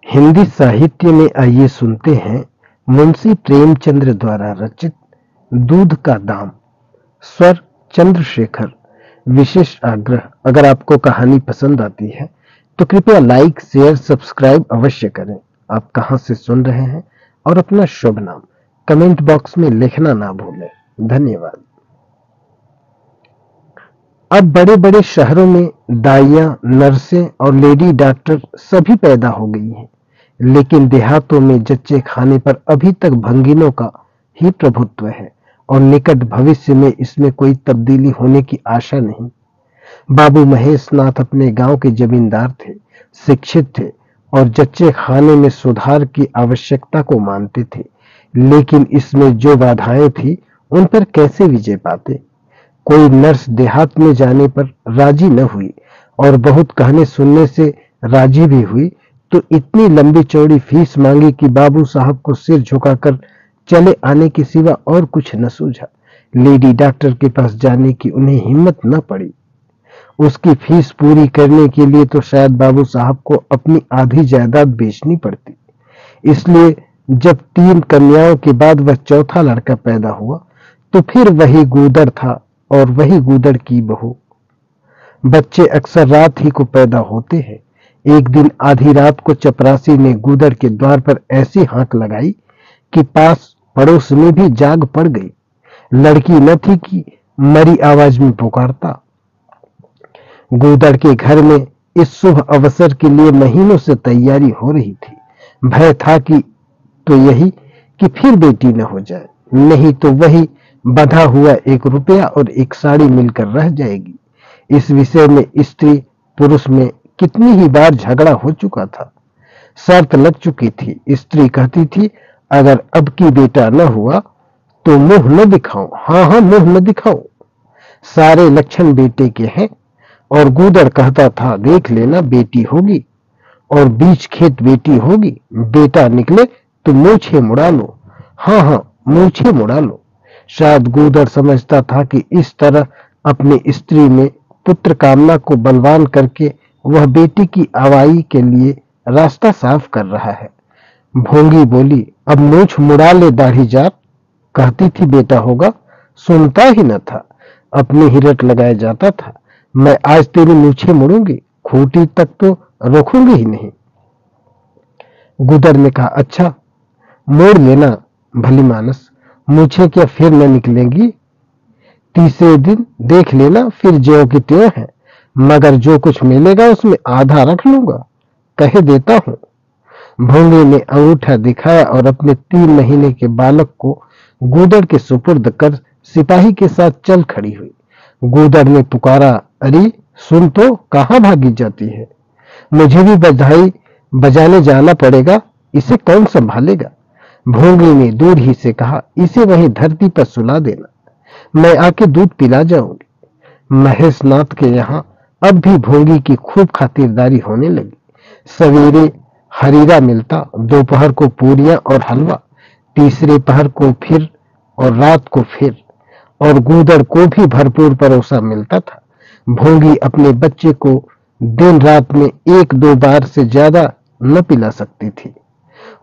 हिंदी साहित्य में आइए सुनते हैं मुंशी प्रेमचंद्र द्वारा रचित दूध का दाम। स्वर चंद्रशेखर। विशेष आग्रह, अगर आपको कहानी पसंद आती है तो कृपया लाइक शेयर सब्सक्राइब अवश्य करें। आप कहां से सुन रहे हैं और अपना शुभ नाम कमेंट बॉक्स में लिखना ना भूलें। धन्यवाद। अब बड़े बड़े शहरों में दाइयां, नर्सें और लेडी डॉक्टर सभी पैदा हो गई हैं, लेकिन देहातों में जच्चे खाने पर अभी तक भंगिनों का ही प्रभुत्व है और निकट भविष्य में इसमें कोई तब्दीली होने की आशा नहीं। बाबू महेश नाथ अपने गांव के जमींदार थे, शिक्षित थे और जच्चे खाने में सुधार की आवश्यकता को मानते थे, लेकिन इसमें जो बाधाएं थी उन पर कैसे विजय पाते। कोई नर्स देहात में जाने पर राजी न हुई और बहुत कहने सुनने से राजी भी हुई तो इतनी लंबी चौड़ी फीस मांगी कि बाबू साहब को सिर झुकाकर चले आने के सिवा और कुछ न सूझा। लेडी डॉक्टर के पास जाने की उन्हें हिम्मत न पड़ी। उसकी फीस पूरी करने के लिए तो शायद बाबू साहब को अपनी आधी जायदाद बेचनी पड़ती। इसलिए जब 3 कन्याओं के बाद वह चौथा लड़का पैदा हुआ तो फिर वही गूदड़ था और वही गूदड़ की बहू। बच्चे अक्सर रात ही को पैदा होते हैं। एक दिन आधी रात को चपरासी ने गूदड़ के द्वार पर ऐसी हाक लगाई कि पास पड़ोस में भी जाग पड़ गई। लड़की न थी कि मरी आवाज में पुकारता। गूदड़ के घर में इस शुभ अवसर के लिए महीनों से तैयारी हो रही थी। भय था कि तो यही कि फिर बेटी न हो जाए, नहीं तो वही बंधा हुआ 1 रुपया और 1 साड़ी मिलकर रह जाएगी। इस विषय में स्त्री पुरुष में कितनी ही बार झगड़ा हो चुका था। शर्त लग चुकी थी। स्त्री कहती थी, अगर अब की बेटा न हुआ तो मुंह न दिखाऊं। हाँ, मुंह न दिखाऊं, सारे लक्षण बेटे के हैं। और गूदड़ कहता था, देख लेना बेटी होगी और बीच खेत बेटी होगी। बेटा निकले तो मूछे मुड़ा लो। हाँ, मूछे मुड़ा लो। शायद गूदड़ समझता था कि इस तरह अपनी स्त्री में पुत्र कामना को बलवान करके वह बेटी की आवाई के लिए रास्ता साफ कर रहा है। भोंगी बोली, अब मूछ मुड़ा ले दाढ़ी जात। कहती थी बेटा होगा, सुनता ही न था, अपनी ही रट लगाया जाता था। मैं आज तेरी मूछें मुड़ूंगी, खूंटी तक तो रोकूंगी ही नहीं। गूदड़ ने कहा, अच्छा मोड़ लेना भली मानस, मूछें क्या फिर न निकलेंगी? तीसरे दिन देख लेना, फिर ज्यों की त्यों है, मगर जो कुछ मिलेगा उसमें आधा रख लूंगा, कह देता हूं। भोंगे ने अंगूठा दिखाया और अपने 3 महीने के बालक को गूदड़ के सुपुर्द कर सिपाही के साथ चल खड़ी हुई। गूदड़ ने पुकारा, अरे सुन तो, कहां भागी जाती है? मुझे भी बधाई बजाने जाना पड़ेगा, इसे कौन संभालेगा? भोंगी ने दूर ही से कहा, इसे वहीं धरती पर सुला देना, मैं आके दूध पिला जाऊंगी। महेश नाथ के यहाँ अब भी भोंगी की खूब खातिरदारी होने लगी। सवेरे हरीरा मिलता, दोपहर को पूरियां और हलवा, तीसरे पहर को फिर और रात को फिर, और गूदड़ को भी भरपूर परोसा मिलता था। भोंगी अपने बच्चे को दिन रात में 1-2 बार से ज्यादा न पिला सकती थी।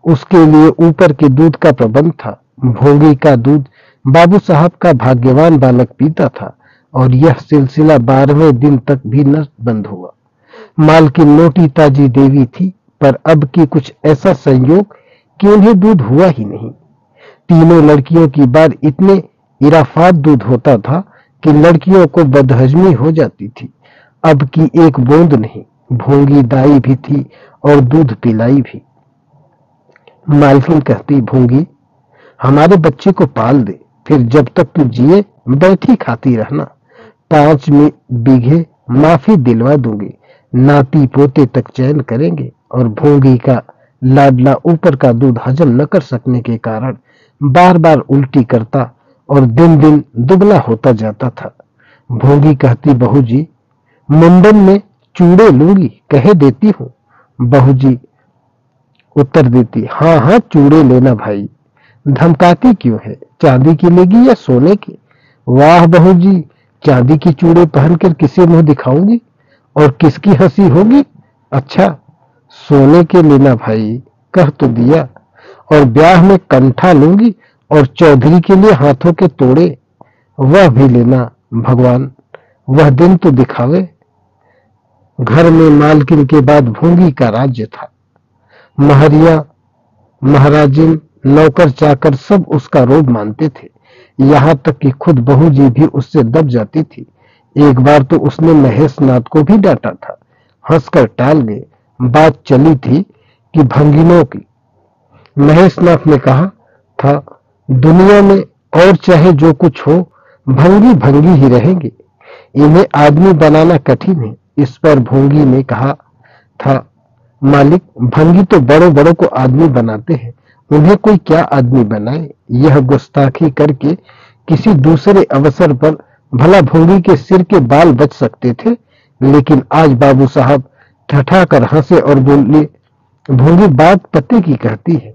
उसके लिए ऊपर के दूध का प्रबंध था। भोंगी का दूध बाबू साहब का भाग्यवान बालक पीता था और यह सिलसिला 12वें दिन तक भी न बंद हुआ। मालकिन मोटी ताजी देवी थी, पर अब की कुछ ऐसा संयोग कि उन्हें दूध हुआ ही नहीं। तीनों लड़कियों की बार इतने इराफात दूध होता था कि लड़कियों को बदहजमी हो जाती थी। अब की 1 बूंद नहीं। भोंगी दाई भी थी और दूध पिलाई भी। मालकिन कहती, भोंगी हमारे बच्चे को पाल दे, फिर जब तक तू जिए बैठी खाती रहना। 5 बीघे माफी दिलवा दूंगी, नाती पोते तक चैन करेंगे। और भोंगी का लाडला ऊपर का दूध हजम न कर सकने के कारण बार बार उल्टी करता और दिन दिन दुबला होता जाता था। भोंगी कहती, बहू जी मुंडन में चूड़े लूंगी, कह देती हूँ। बहू जी उत्तर देती, हाँ चूड़े लेना भाई। धमकाती क्यों है? चांदी की लेगी या सोने की? वाह बहू जी, चांदी की चूड़े पहनकर किसे मुंह दिखाऊंगी और किसकी हंसी होगी? अच्छा सोने के लेना भाई, कह तो दिया। और ब्याह में कंठा लूंगी और चौधरी के लिए हाथों के तोड़े, वह भी लेना भगवान, वह दिन तो दिखावे। घर में मालकिन के बाद भूंगी का राज्य था। महरिया, महाराजिन, नौकर चाकर सब उसका रोब मानते थे। यहाँ तक कि खुद बहू जी भी उससे दब जाती थी। एक बार तो उसने महेश नाथ को भी डांटा था। हंसकर टाल गए। बात चली थी कि भंगिनों की। महेश नाथ ने कहा था, दुनिया में और चाहे जो कुछ हो, भंगी भंगी ही रहेंगे। इन्हें आदमी बनाना कठिन है। इस पर भोंगी ने कहा था, मालिक, भंगी तो बड़ों बड़ों को आदमी बनाते हैं, उन्हें कोई क्या आदमी बनाए। यह गुस्ताखी करके किसी दूसरे अवसर पर भला भोंगी के सिर के बाल बच सकते थे, लेकिन आज बाबू साहब ठठाकर हंसे और बोले, भोंगी बात पते की कहती है।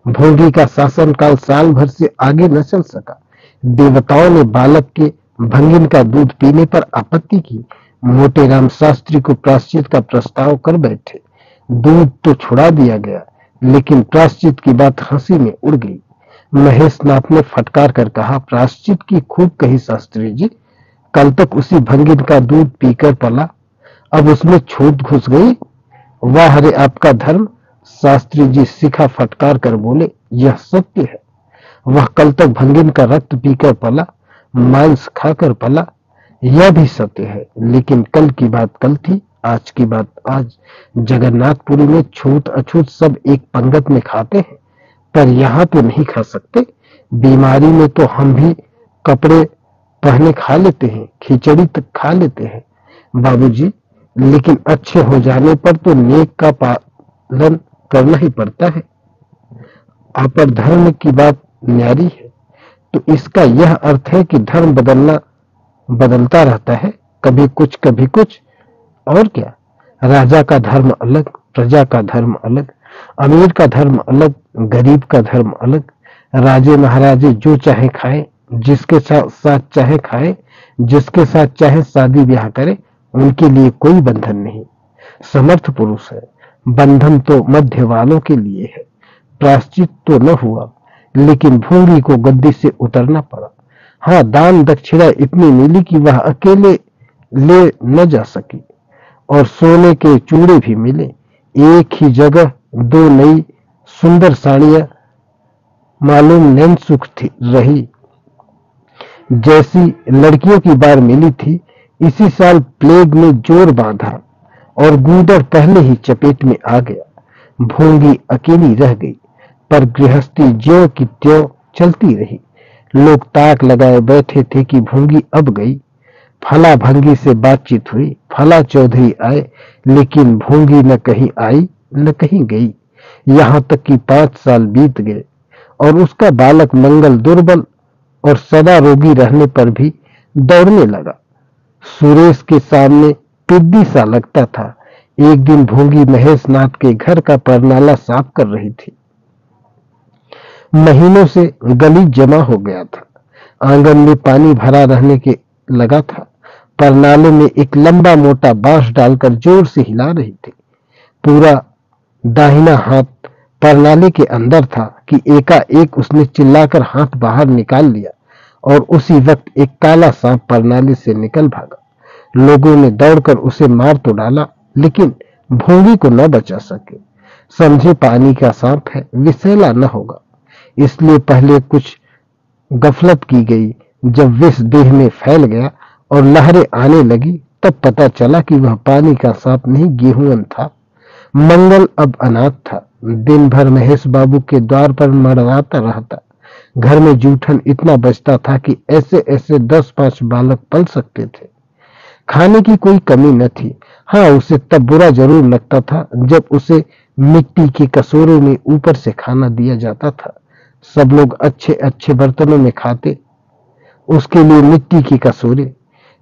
भोंगी का शासनकाल साल भर से आगे न चल सका। देवताओं ने बालक के भंगिन का दूध पीने पर आपत्ति की। मोटे राम शास्त्री को प्रायश्चित का प्रस्ताव कर बैठे। दूध तो छुड़ा दिया गया, लेकिन प्रायश्चित की बात हंसी में उड़ गई। महेश नाथ ने फटकार कर कहा, प्रायश्चित की खूब कही शास्त्री जी, कल तक उसी भंगिन का दूध पीकर पला, अब उसमें छूत घुस गई। वाह रे आपका धर्म। शास्त्री जी शिखा फटकार कर बोले, यह सत्य है। वह कल तक भंगिन का रक्त पीकर पला, मांस खाकर पला, यह भी सत्य है। लेकिन कल की बात कल थी, आज की बात आज। जगन्नाथपुरी में छूत अछूत सब एक पंगत में खाते हैं, पर यहाँ पे नहीं खा सकते। बीमारी में तो हम भी कपड़े पहने खा लेते हैं, खिचड़ी तक खा लेते हैं बाबूजी, लेकिन अच्छे हो जाने पर तो नेक का पालन करना ही पड़ता है। अपर धर्म की बात न्यारी है, तो इसका यह अर्थ है कि धर्म बदलता रहता है, कभी कुछ और क्या। राजा का धर्म अलग, प्रजा का धर्म अलग, अमीर का धर्म अलग, गरीब का धर्म अलग। राजे महाराजे जो चाहे खाए, जिसके साथ चाहे खाए, जिसके साथ चाहे शादी ब्याह करे, उनके लिए कोई बंधन नहीं। समर्थ पुरुष है, बंधन तो मध्य वालों के लिए है। प्रायश्चित तो न हुआ, लेकिन भूंगी को गद्दी से उतरना पड़ा। हाँ, दान दक्षिणा इतनी मिली कि वह अकेले ले न जा सकी, और सोने के चूड़े भी मिले। एक ही जगह दो नई सुंदर साड़ियां मालूम नैन सुख रही, जैसी लड़कियों की बार मिली थी। इसी साल प्लेग ने जोर बांधा और गूदड़ पहले ही चपेट में आ गया। भोंगी अकेली रह गई, पर गृहस्थी ज्यों की त्यों चलती रही। लोग ताक लगाए बैठे थे कि भोंगी अब गई। फला भंगी से बातचीत हुई, फला चौधरी आए, लेकिन भोंगी न कहीं आई न कहीं गई। यहाँ तक कि 5 साल बीत गए और उसका बालक मंगल दुर्बल और सदा रोगी रहने पर भी दौड़ने लगा। सुरेश के सामने पिद्दी सा लगता था। एक दिन भोंगी महेश नाथ के घर का परनाला साफ कर रही थी। महीनों से गलीच जमा हो गया था। आंगन में पानी भरा रहने के लगा था। परनाले में एक लंबा मोटा बांस डालकर जोर से हिला रही थी। पूरा दाहिना हाथ परनाले के अंदर था कि एकाएक उसने चिल्लाकर हाथ बाहर निकाल लिया और उसी वक्त एक काला सांप परनाले से निकल भागा। लोगों ने दौड़कर उसे मार तो डाला, लेकिन भोंगी को न बचा सके। समझे पानी का सांप है, विषैला न होगा, इसलिए पहले कुछ गफलत की गई। जब विष देह में फैल गया और लहरें आने लगी, तब पता चला कि वह पानी का सांप नहीं, गेहूं था। मंगल अब अनाथ था। दिन भर महेश बाबू के द्वार पर मड़राता रहता। घर में जूठन इतना बचता था कि ऐसे ऐसे 10-5 बालक पल सकते थे। खाने की कोई कमी न थी। हाँ, उसे तब बुरा जरूर लगता था जब उसे मिट्टी के कटोरे में ऊपर से खाना दिया जाता था। सब लोग अच्छे अच्छे बर्तनों में खाते, उसके लिए मिट्टी की कटोरे।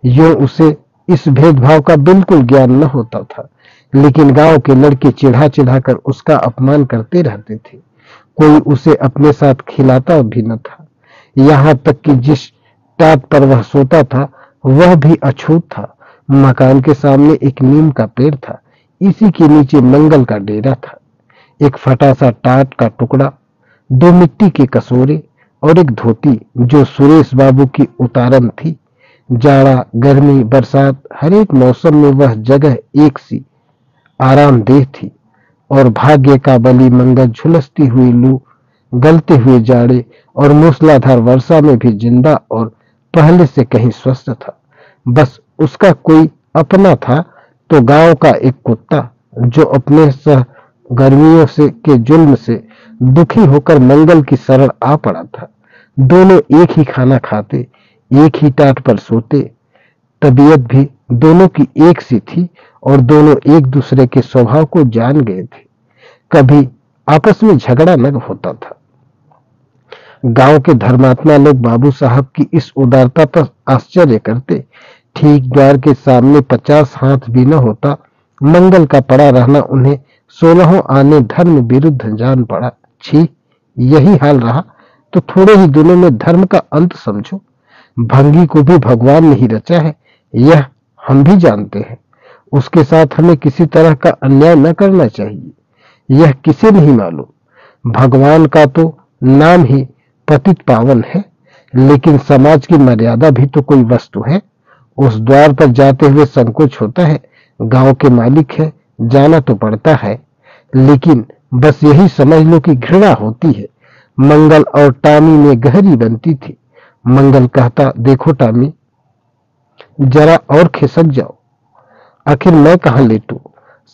यूं उसे इस भेदभाव का बिल्कुल ज्ञान न होता था, लेकिन गांव के लड़के चिढ़ा चिढ़ा कर उसका अपमान करते रहते थे। कोई उसे अपने साथ खिलाता भी न था। यहाँ तक कि जिस टाट पर वह सोता था वह भी अछूत था। मकान के सामने एक नीम का पेड़ था। इसी के नीचे मंगल का डेरा था। एक फटा सा टाट का टुकड़ा, 2 मिट्टी के कसोरे और एक धोती जो सुरेश बाबू की उतारन थी। जाड़ा, गर्मी, बरसात, हर एक मौसम में वह जगह एक सी आरामदेह थी। और भाग्य का बली मंगल झुलसती हुई लू, गलते हुए जाड़े और मूसलाधार वर्षा में भी जिंदा और पहले से कहीं स्वस्थ था। बस उसका कोई अपना था तो गांव का एक कुत्ता, जो अपने सह गर्मियों से के जुल्म से दुखी होकर मंगल की शरण आ पड़ा था। दोनों एक ही खाना खाते, एक ही टाट पर सोते। तबीयत भी दोनों की एक सी थी और दोनों एक दूसरे के स्वभाव को जान गए थे। कभी आपस में झगड़ा न होता था। गांव के धर्मात्मा लोग बाबू साहब की इस उदारता पर आश्चर्य करते। ठीक द्वार के सामने 50 हाथ भी न होता मंगल का पड़ा रहना उन्हें 16 आने धर्म विरुद्ध जान पड़ा। छी, यही हाल रहा तो थोड़े ही दिनों में धर्म का अंत समझो। भंगी को भी भगवान नहीं रचा है, यह हम भी जानते हैं। उसके साथ हमें किसी तरह का अन्याय न करना चाहिए, यह किसे नहीं मालूम। भगवान का तो नाम ही पतित पावन है, लेकिन समाज की मर्यादा भी तो कोई वस्तु है। उस द्वार पर जाते हुए संकोच होता है। गांव के मालिक है, जाना तो पड़ता है, लेकिन बस यही समझ लो कि घृणा होती है। मंगल और टामी में गहरी बनती थी। मंगल कहता, देखो टामी, जरा और खिसक जाओ, आखिर मैं कहां लेटूं?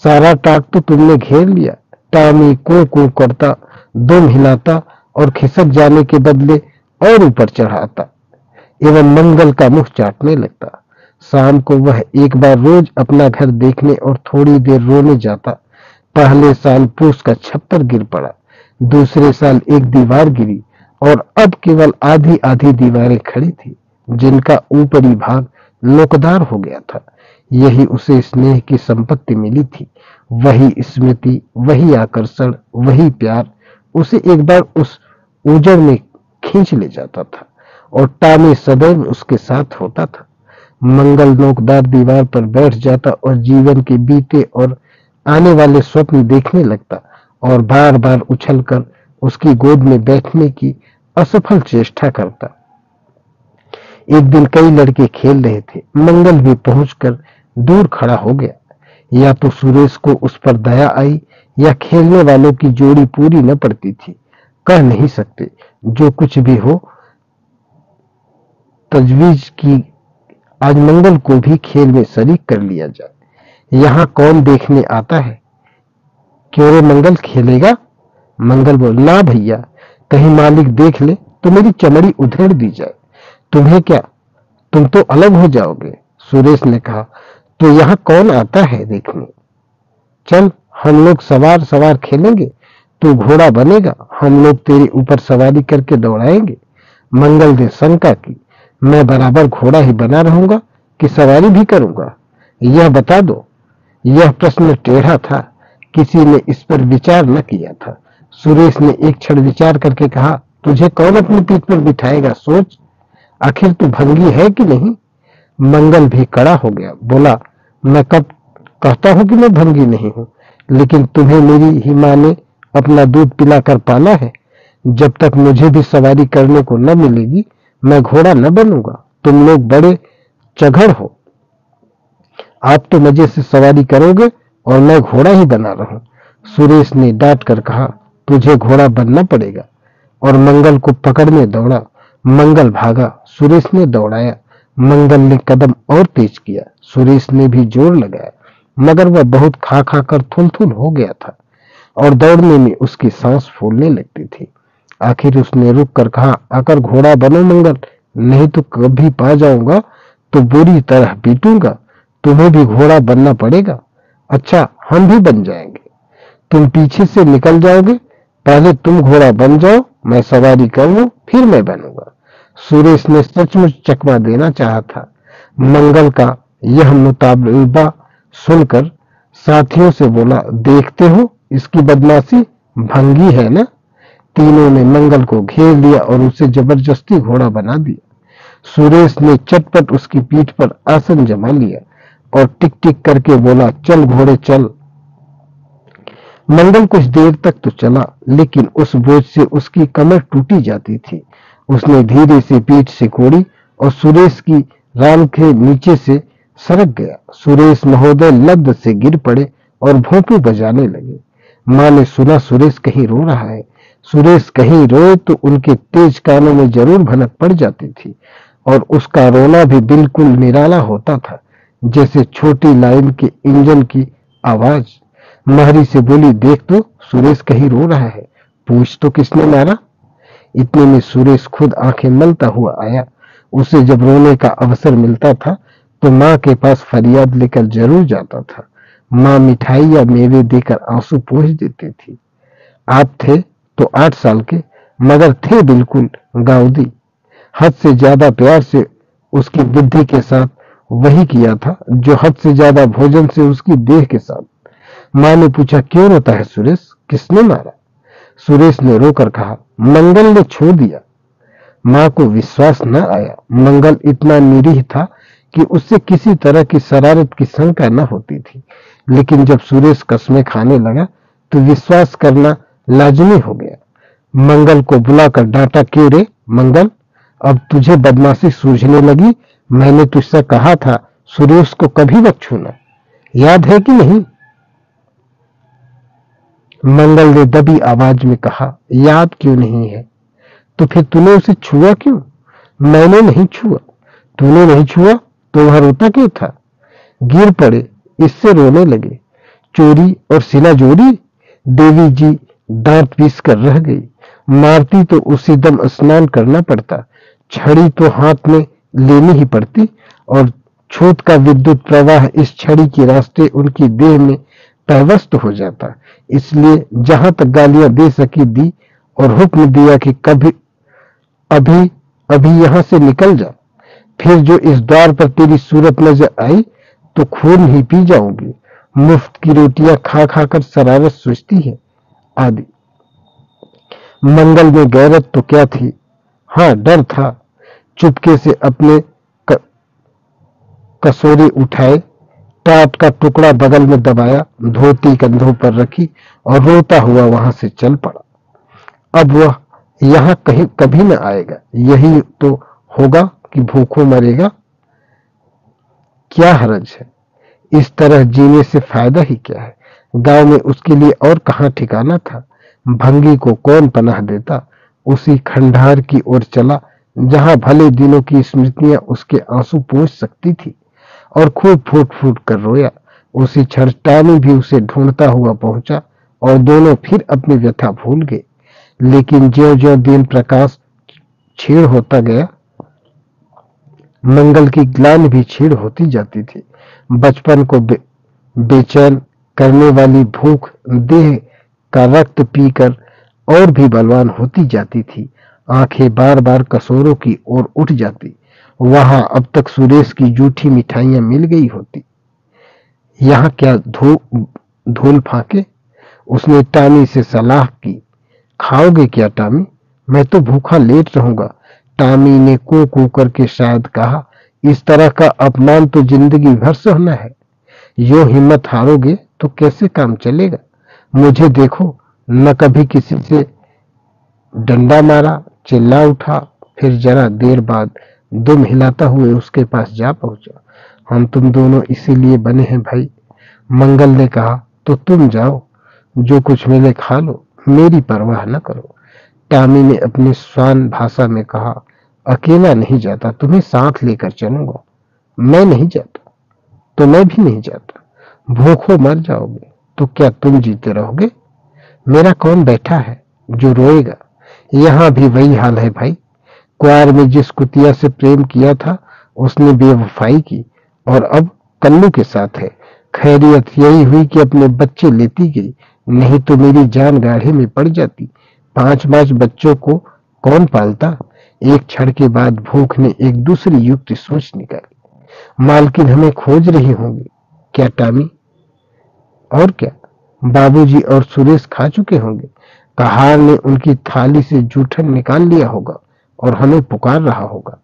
सारा टाट तो तुमने घेर लिया। टामी को करता, दुम हिलाता और खिसक जाने के बदले और ऊपर चढ़ाता एवं मंगल का मुंह चाटने लगता। शाम को वह एक बार रोज अपना घर देखने और थोड़ी देर रोने जाता। पहले साल पूस का छप्पर गिर पड़ा, दूसरे साल एक दीवार गिरी और अब केवल आधी आधी दीवारें खड़ी थी, जिनका ऊपरी भाग लोकदार हो गया था। यही उसे स्नेह की संपत्ति मिली थी। वही स्मृति, वही आकर्षण, वही प्यार उसे एक बार उस उजड़ में खींच ले जाता था और टामी सदैव उसके साथ होता था। मंगल नोकदार दीवार पर बैठ जाता और जीवन के बीते और आने वाले स्वप्न देखने लगता और बार बार उछलकर उसकी गोद में बैठने की असफल चेष्टा करता। एक दिन कई लड़के खेल रहे थे। मंगल भी पहुंचकर दूर खड़ा हो गया। या तो सुरेश को उस पर दया आई या खेलने वालों की जोड़ी पूरी न पड़ती थी, कह नहीं सकते। जो कुछ भी हो, तजवीज की आज मंगल को भी खेल में शरीक कर लिया जाए। यहाँ कौन देखने आता है? क्यों रे मंगल, खेलेगा? मंगल बोल, ना भैया, कहीं मालिक देख ले तो मेरी चमड़ी उधेड़ दी जाए। तुम्हें क्या, तुम तो अलग हो जाओगे। सुरेश ने कहा, तो यहाँ कौन आता है देखने? चल, हम लोग सवार सवार खेलेंगे, तू घोड़ा बनेगा, हम लोग तेरे ऊपर सवारी करके दौड़ाएंगे। मंगल ने शंका की, मैं बराबर घोड़ा ही बना रहूंगा कि सवारी भी करूंगा, यह बता दो। यह प्रश्न टेढ़ा था, किसी ने इस पर विचार न किया था। सुरेश ने एक क्षण विचार करके कहा, तुझे कौन अपनी पीठ पर बिठाएगा, सोच, आखिर तू भंगी है कि नहीं? मंगल भी कड़ा हो गया, बोला, मैं कब कहता हूं कि मैं भंगी नहीं हूं, लेकिन तुम्हें मेरी ही मां ने अपना दूध पिलाकर पाला है। जब तक मुझे भी सवारी करने को न मिलेगी, मैं घोड़ा न बनूंगा। तुम लोग बड़े चघड़ हो, आप तो मजे से सवारी करोगे और मैं घोड़ा ही बना रहूं। सुरेश ने डांट कर कहा, तुझे घोड़ा बनना पड़ेगा, और मंगल को पकड़ने दौड़ा। मंगल भागा, सुरेश ने दौड़ाया। मंगल ने कदम और तेज किया, सुरेश ने भी जोर लगाया, मगर वह बहुत खा खा कर थुल हो गया था और दौड़ने में उसकी सांस फूलने लगती थी। आखिर उसने रुक कर कहा, आकर घोड़ा बनो मंगल, नहीं तो कभी पा जाऊंगा तो बुरी तरह पीटूंगा। तुम्हें भी घोड़ा बनना पड़ेगा। अच्छा, हम भी बन जाएंगे, तुम पीछे से निकल जाओगे। पहले तुम घोड़ा बन जाओ, मैं सवारी कर लूं, फिर मैं बनूंगा। सुरेश ने सचमुच चकमा देना चाहा था। मंगल का यह मुतालबा सुनकर साथियों से बोला, देखते हो इसकी बदमाशी, भंगी है ना? तीनों ने मंगल को घेर लिया और उसे जबरदस्ती घोड़ा बना दिया। सुरेश ने चटपट उसकी पीठ पर आसन जमा लिया और टिक टिक करके बोला, चल घोड़े चल। मंगल कुछ देर तक तो चला, लेकिन उस बोझ से उसकी कमर टूटी जाती थी। उसने धीरे से पीठ सिकोड़ी और सुरेश की रान के नीचे से सरक गया। सुरेश महोदय लब्ध से गिर पड़े और भोंपू बजाने लगे। माँ ने सुना सुरेश कहीं रो रहा है। सुरेश कहीं रोए तो उनके तेज कानों में जरूर भनक पड़ जाती थी, और उसका रोना भी बिल्कुल निराला होता था, जैसे छोटी लाइन के इंजन की आवाज। महरी से बोली, देख तो सुरेश कहीं रो रहा है, पूछ तो किसने मारा। इतने में सुरेश खुद आंखें मलता हुआ आया। उसे जब रोने का अवसर मिलता था तो माँ के पास फरियाद लेकर जरूर जाता था। माँ मिठाई या मेवे देकर आंसू पोंछ देती थी। आप थे तो 8 साल के, मगर थे बिल्कुल गाउदी। हद से ज्यादा प्यार से उसकी बुद्धि के साथ वही किया था जो हद से ज्यादा भोजन से उसकी देह के साथ। माँ ने पूछा, क्यों रोता है सुरेश, किसने मारा। सुरेश ने रोकर कहा, मंगल ने छोड़ दिया। माँ को विश्वास न आया। मंगल इतना निरीह था कि उससे किसी तरह की शरारत की शंका न होती थी, लेकिन जब सुरेश कस्में खाने लगा तो विश्वास करना लाजमी हो गया। मंगल को बुलाकर डांटा, क्यों रे मंगल, अब तुझे बदमाशी सूझने लगी। मैंने तुझसे कहा था सुरेश को कभी मत छूना, याद है कि नहीं। मंगल ने दबी आवाज में कहा, याद क्यों नहीं है, तो फिर तूने उसे छुआ क्यों। मैंने नहीं छुआ। तूने नहीं छुआ तो वह रोता क्यों था। गिर पड़े, इससे रोने लगे। चोरी और सिला जोरी। देवी जी दांत पीस कर रह गई। मारती तो उसी दम स्नान करना पड़ता, छड़ी तो हाथ में लेनी ही पड़ती, और छूत का विद्युत प्रवाह इस छड़ी के रास्ते उनकी देह में पैवस्त हो जाता। इसलिए जहां तक गालियां दे सकी दी, और हुक्म दिया कि कभी अभी अभी यहां से निकल जा, फिर जो इस द्वार पर तेरी सूरत नजर आई तो खून ही पी जाऊंगी। मुफ्त की रोटियां खा खा कर शरारत सूझती है आदि। मंगल में गैरत तो क्या थी, हाँ डर था। चुपके से अपने कसोरे उठाए, टाट का टुकड़ा बगल में दबाया, धोती कंधों पर रखी और रोता हुआ वहां से चल पड़ा। अब वह यहाँ कहीं कभी न आएगा। यही तो होगा कि भूखों मरेगा। क्या हरज है, इस तरह जीने से फायदा ही क्या है। गांव में उसके लिए और कहाँ ठिकाना था। भंगी को कौन पनाह देता। उसी खंडहर की ओर चला जहां भले दिनों की स्मृतियां उसके आंसू पोंछ सकती थी, और खूब फूट फूट कर रोया। उसी क्षण टामी भी उसे ढूंढता हुआ पहुंचा, और दोनों फिर अपनी व्यथा भूल गए। लेकिन ज्यों ज्यों दिन प्रकाश क्षीण होता गया, मंगल की ग्लानि भी क्षीण होती जाती थी। बचपन को बेचैन करने वाली भूख देह का रक्त पीकर और भी बलवान होती जाती थी। आंखें बार बार कसोरों की ओर उठ जाती। वहां अब तक सुरेश की जूठी मिठाइयां मिल गई होती। यहाँ क्या धूल फाके। उसने टामी से सलाह की, खाओगे क्या टामी, मैं तो भूखा लेट रहूंगा। टामी ने कू कू करके शायद कहा, इस तरह का अपमान तो जिंदगी भर सहना है। यो हिम्मत हारोगे तो कैसे काम चलेगा। मुझे देखो, न कभी किसी से डंडा मारा, चिल्ला उठा, फिर जरा देर बाद दुम हिलाता हुए उसके पास जा पहुंचा। हम तुम दोनों इसीलिए बने हैं भाई। मंगल ने कहा, तो तुम जाओ, जो कुछ मिले खा लो, मेरी परवाह न करो। टामी ने अपनी स्वान भाषा में कहा, अकेला नहीं जाता, तुम्हें साथ लेकर चलूंगा। मैं नहीं जाता तो मैं भी नहीं जाता। भूखों मर जाओगे तो क्या तुम जीते रहोगे। मेरा कौन बैठा है जो रोएगा। यहाँ भी वही हाल है भाई। कुआर में जिस कुतिया से प्रेम किया था उसने बेवफाई की, और अब कल्लू के साथ है। खैरियत यही हुई कि अपने बच्चे लेती गई, नहीं तो मेरी जान गाढ़े में पड़ जाती। 5 बच्चों को कौन पालता। एक क्षण के बाद भूख ने एक दूसरी युक्ति सोच निकाली। मालकिन हमें खोज रही होंगी क्या टामी। और क्या, बाबूजी और सुरेश खा चुके होंगे। कहार ने उनकी थाली से जूठन निकाल लिया होगा और हमें पुकार रहा होगा।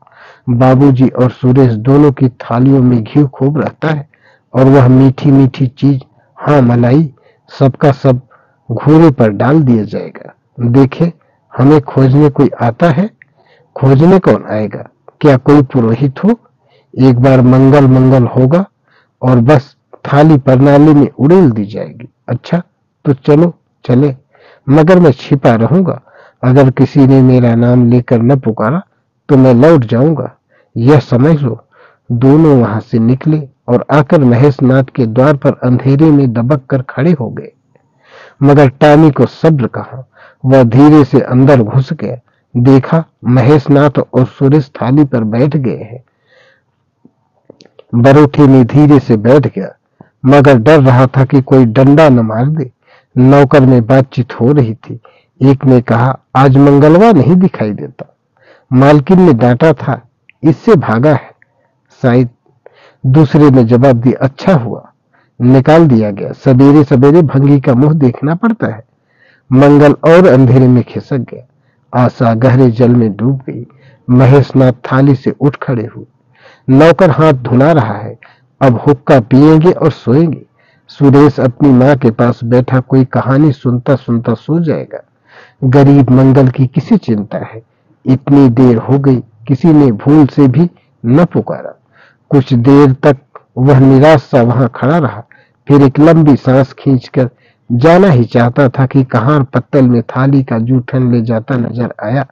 बाबूजी और सुरेश दोनों की थालियों में घी खूब रहता है, और वह मीठी मीठी चीज, हाँ मलाई, सबका सब घूरे पर डाल दिया जाएगा। देखे, हमें खोजने कोई आता है? खोजने कौन आएगा? क्या कोई पुरोहित हो? एक बार मंगल मंगल होगा और बस थाली प्रणाली में उड़ेल दी जाएगी। अच्छा, तो चलो चले, मगर मैं छिपा रहूंगा। अगर किसी ने मेरा नाम लेकर न पुकारा तो मैं लौट जाऊंगा, यह समझ लो। दोनों वहां से निकले और आकर महेशनाथ के द्वार पर अंधेरे में दबक कर खड़े हो गए। मगर टॉमी को सब्र कहाँ। वह धीरे से अंदर घुस गया। देखा, महेशनाथ और सुरेश थाली पर बैठ गए हैं। बरोठी में धीरे से बैठ गया, मगर डर रहा था कि कोई डंडा न मार दे। नौकर में बातचीत हो रही थी। एक ने कहा, आज मंगलवार नहीं दिखाई देता। मालकिन ने डांटा था, इससे भागा है शायद। दूसरे ने जवाब दिया, अच्छा हुआ निकाल दिया गया। सवेरे सवेरे भंगी का मुंह देखना पड़ता है। मंगल और अंधेरे में खिसक गया। आशा गहरे जल में डूब गई। महेशनाथ थाली से उठ खड़े हुए। नौकर हाथ धुला रहा है। अब हुक्का पिएंगे और सोएंगे। सुरेश अपनी माँ के पास बैठा कोई कहानी सुनता सुनता सो जाएगा। गरीब मंगल की किसी चिंता है। इतनी देर हो गई, किसी ने भूल से भी न पुकारा। कुछ देर तक वह निराश सा वहां खड़ा रहा, फिर एक लंबी सांस खींचकर जाना ही चाहता था कि कहार पत्तल में थाली का जूठन ले जाता नजर आया।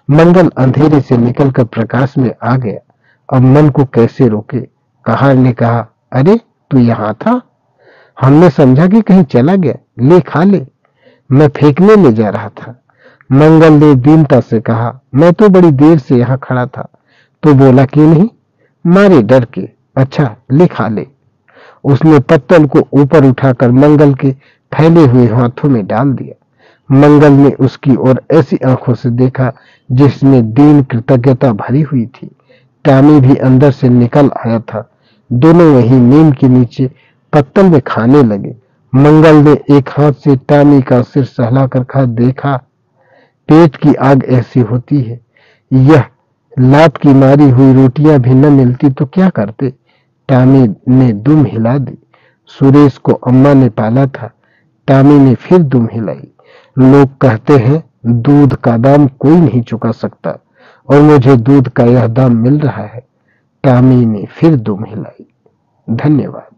मंगल अंधेरे से निकलकर प्रकाश में आ गया। अब मन को कैसे रोके। कहार ने कहा, अरे तू यहाँ था? हमने समझा कि कहीं चला गया। ले खा ले, मैं फेंकने ले जा रहा था। मंगल ने दीनता से कहा, मैं तो बड़ी देर से यहाँ खड़ा था। तो बोला क्यों नहीं? मारे डर के। अच्छा, ले खा ले। उसने पत्तल को ऊपर उठाकर मंगल के फैले हुए हाथों में डाल दिया। मंगल ने उसकी ओर ऐसी आंखों से देखा जिसमें दीन कृतज्ञता भरी हुई थी। टॉमी भी अंदर से निकल आया था। दोनों वहीं नीम के नीचे पत्तल में खाने लगे। मंगल ने एक हाथ से टॉमी का सिर सहलाकर कहा, देखा, पेट की आग ऐसी होती है। यह लात की मारी हुई रोटियां भी न मिलती तो क्या करते। टॉमी ने दुम हिला दी। सुरेश को अम्मा ने पाला था। टॉमी ने फिर दुम हिलाई। लोग कहते हैं दूध का दाम कोई नहीं चुका सकता, और मुझे दूध का यह दाम मिल रहा है। टॉमी ने फिर दुम हिलाई। धन्यवाद।